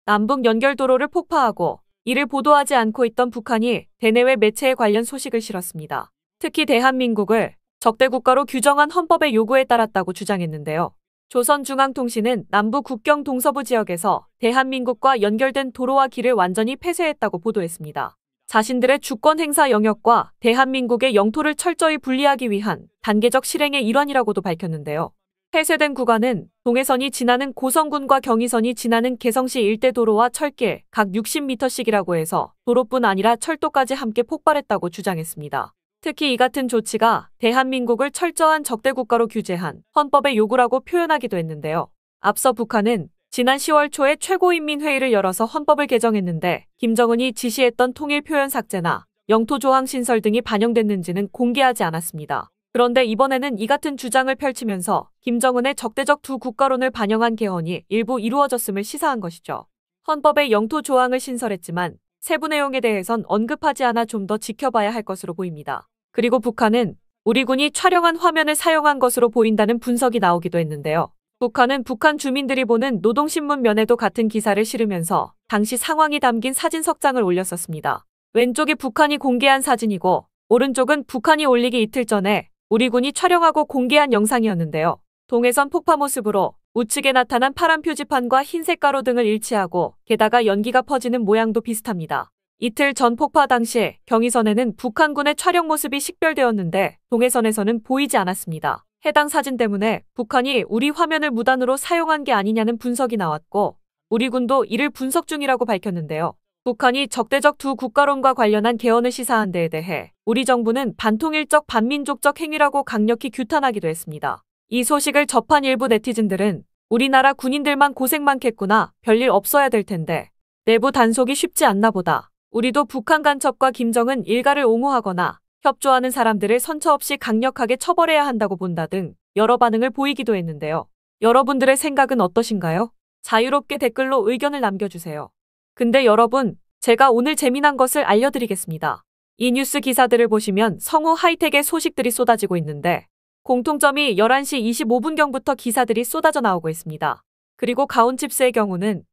남북 연결도로를 폭파하고 이를 보도하지 않고 있던 북한이 대내외 매체에 관련 소식을 실었습니다. 특히 대한민국을 적대 국가로 규정한 헌법의 요구에 따랐다고 주장했는데요. 조선중앙통신은 남부 국경 동서부 지역에서 대한민국과 연결된 도로와 길을 완전히 폐쇄했다고 보도했습니다. 자신들의 주권 행사 영역과 대한민국의 영토를 철저히 분리하기 위한 단계적 실행의 일환이라고도 밝혔는데요. 폐쇄된 구간은 동해선이 지나는 고성군과 경의선이 지나는 개성시 일대 도로와 철길 각 60m씩이라고 해서 도로뿐 아니라 철도까지 함께 폭발했다고 주장했습니다. 특히 이 같은 조치가 대한민국을 철저한 적대 국가로 규제한 헌법의 요구라고 표현하기도 했는데요. 앞서 북한은 지난 10월 초에 최고인민회의를 열어서 헌법을 개정했는데 김정은이 지시했던 통일 표현 삭제나 영토 조항 신설 등이 반영됐는지는 공개하지 않았습니다. 그런데 이번에는 이 같은 주장을 펼치면서 김정은의 적대적 두 국가론을 반영한 개헌이 일부 이루어졌음을 시사한 것이죠. 헌법에 영토 조항을 신설했지만 세부 내용에 대해선 언급하지 않아 좀 더 지켜봐야 할 것으로 보입니다. 그리고 북한은 우리 군이 촬영한 화면을 사용한 것으로 보인다는 분석이 나오기도 했는데요. 북한은 북한 주민들이 보는 노동신문 면에도 같은 기사를 실으면서 당시 상황이 담긴 사진 석장을 올렸었습니다. 왼쪽이 북한이 공개한 사진이고 오른쪽은 북한이 올리기 이틀 전에 우리 군이 촬영하고 공개한 영상이었는데요. 동해선 폭파 모습으로 우측에 나타난 파란 표지판과 흰색 가로 등을 일치하고 게다가 연기가 퍼지는 모양도 비슷합니다. 이틀 전 폭파 당시 경의선에는 북한군의 촬영 모습이 식별되었는데 동해선에서는 보이지 않았습니다. 해당 사진 때문에 북한이 우리 화면을 무단으로 사용한 게 아니냐는 분석이 나왔고 우리 군도 이를 분석 중이라고 밝혔는데요. 북한이 적대적 두 국가론과 관련한 개헌을 시사한 데에 대해 우리 정부는 반통일적 반민족적 행위라고 강력히 규탄하기도 했습니다. 이 소식을 접한 일부 네티즌들은 우리나라 군인들만 고생 많겠구나, 별일 없어야 될 텐데 내부 단속이 쉽지 않나 보다. 우리도 북한 간첩과 김정은 일가를 옹호하거나 협조하는 사람들을 선처 없이 강력하게 처벌해야 한다고 본다 등 여러 반응을 보이기도 했는데요. 여러분들의 생각은 어떠신가요? 자유롭게 댓글로 의견을 남겨주세요. 근데 여러분, 제가 오늘 재미난 것을 알려드리겠습니다. 이 뉴스 기사들을 보시면 성우 하이텍의 소식들이 쏟아지고 있는데 공통점이 11시 25분경부터 기사들이 쏟아져 나오고 있습니다. 그리고 가온칩스의 경우는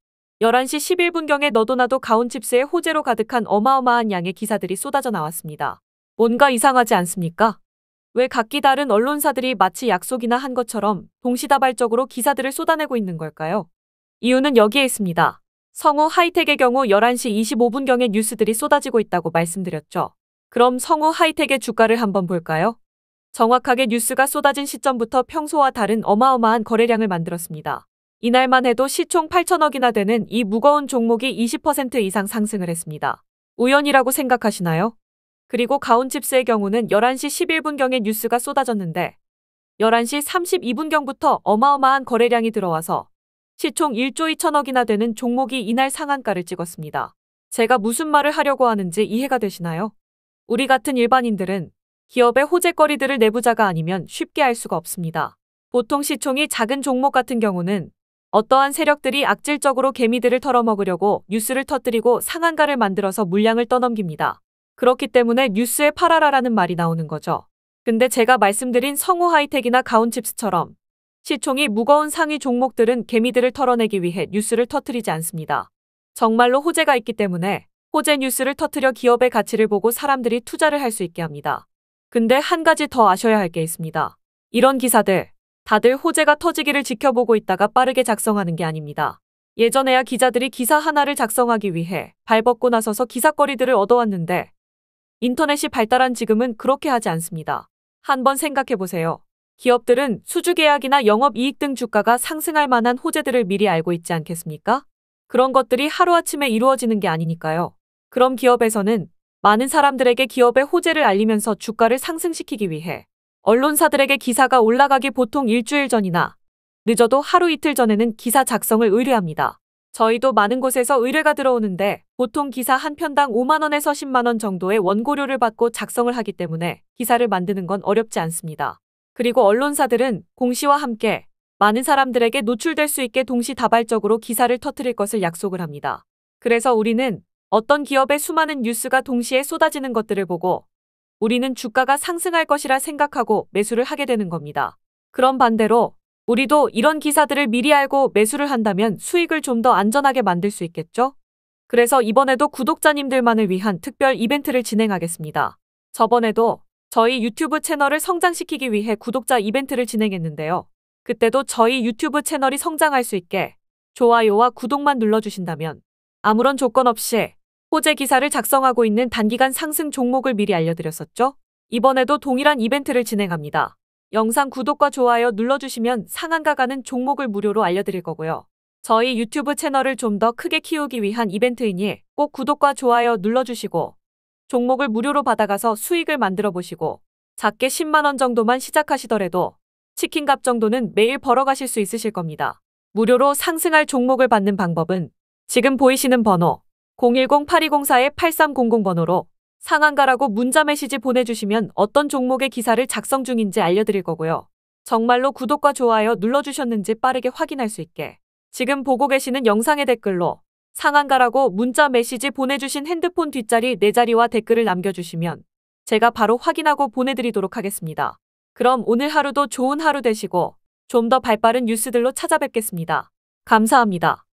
11시 11분경에 너도 나도 가온칩스의 호재로 가득한 어마어마한 양의 기사들이 쏟아져 나왔습니다. 뭔가 이상하지 않습니까? 왜 각기 다른 언론사들이 마치 약속이나 한 것처럼 동시다발적으로 기사들을 쏟아내고 있는 걸까요? 이유는 여기에 있습니다. 성우 하이텍의 경우 11시 25분경에 뉴스들이 쏟아지고 있다고 말씀드렸죠. 그럼 성우 하이텍의 주가를 한번 볼까요? 정확하게 뉴스가 쏟아진 시점부터 평소와 다른 어마어마한 거래량을 만들었습니다. 이날만 해도 시총 8천억이나 되는 이 무거운 종목이 20% 이상 상승을 했습니다. 우연이라고 생각하시나요? 그리고 가온칩스의 경우는 11시 11분경에 뉴스가 쏟아졌는데 11시 32분경부터 어마어마한 거래량이 들어와서 시총 1조 2천억이나 되는 종목이 이날 상한가를 찍었습니다. 제가 무슨 말을 하려고 하는지 이해가 되시나요? 우리 같은 일반인들은 기업의 호재거리들을 내부자가 아니면 쉽게 알 수가 없습니다. 보통 시총이 작은 종목 같은 경우는 어떠한 세력들이 악질적으로 개미들을 털어먹으려고 뉴스를 터뜨리고 상한가를 만들어서 물량을 떠넘깁니다. 그렇기 때문에 뉴스에 팔아라라는 말이 나오는 거죠. 근데 제가 말씀드린 성우 하이텍이나 가온칩스처럼 시총이 무거운 상위 종목들은 개미들을 털어내기 위해 뉴스를 터뜨리지 않습니다. 정말로 호재가 있기 때문에 호재 뉴스를 터뜨려 기업의 가치를 보고 사람들이 투자를 할 수 있게 합니다. 근데 한 가지 더 아셔야 할 게 있습니다. 이런 기사들, 다들 호재가 터지기를 지켜보고 있다가 빠르게 작성하는 게 아닙니다. 예전에야 기자들이 기사 하나를 작성하기 위해 발벗고 나서서 기사거리들을 얻어왔는데 인터넷이 발달한 지금은 그렇게 하지 않습니다. 한번 생각해보세요. 기업들은 수주계약이나 영업이익 등 주가가 상승할 만한 호재들을 미리 알고 있지 않겠습니까? 그런 것들이 하루아침에 이루어지는 게 아니니까요. 그럼 기업에서는 많은 사람들에게 기업의 호재를 알리면서 주가를 상승시키기 위해 언론사들에게 기사가 올라가기 보통 일주일 전이나 늦어도 하루 이틀 전에는 기사 작성을 의뢰합니다. 저희도 많은 곳에서 의뢰가 들어오는데 보통 기사 한 편당 5만 원에서 10만 원 정도의 원고료를 받고 작성을 하기 때문에 기사를 만드는 건 어렵지 않습니다. 그리고 언론사들은 공시와 함께 많은 사람들에게 노출될 수 있게 동시다발적으로 기사를 터뜨릴 것을 약속을 합니다. 그래서 우리는 어떤 기업의 수많은 뉴스가 동시에 쏟아지는 것들을 보고 우리는 주가가 상승할 것이라 생각하고 매수를 하게 되는 겁니다. 그럼 반대로 우리도 이런 기사들을 미리 알고 매수를 한다면 수익을 좀 더 안전하게 만들 수 있겠죠? 그래서 이번에도 구독자님들만을 위한 특별 이벤트를 진행하겠습니다. 저번에도 저희 유튜브 채널을 성장시키기 위해 구독자 이벤트를 진행했는데요. 그때도 저희 유튜브 채널이 성장할 수 있게 좋아요와 구독만 눌러주신다면 아무런 조건 없이 호재 기사를 작성하고 있는 단기간 상승 종목을 미리 알려드렸었죠? 이번에도 동일한 이벤트를 진행합니다. 영상 구독과 좋아요 눌러주시면 상한가 가는 종목을 무료로 알려드릴 거고요. 저희 유튜브 채널을 좀 더 크게 키우기 위한 이벤트이니 꼭 구독과 좋아요 눌러주시고 종목을 무료로 받아가서 수익을 만들어 보시고 작게 10만 원 정도만 시작하시더라도 치킨값 정도는 매일 벌어가실 수 있으실 겁니다. 무료로 상승할 종목을 받는 방법은 지금 보이시는 번호 010-8204-8300 번호로 상한가라고 문자 메시지 보내주시면 어떤 종목의 기사를 작성 중인지 알려드릴 거고요. 정말로 구독과 좋아요 눌러주셨는지 빠르게 확인할 수 있게 지금 보고 계시는 영상의 댓글로 상한가라고 문자 메시지 보내주신 핸드폰 뒷자리 4자리와 댓글을 남겨주시면 제가 바로 확인하고 보내드리도록 하겠습니다. 그럼 오늘 하루도 좋은 하루 되시고 좀 더 발빠른 뉴스들로 찾아뵙겠습니다. 감사합니다.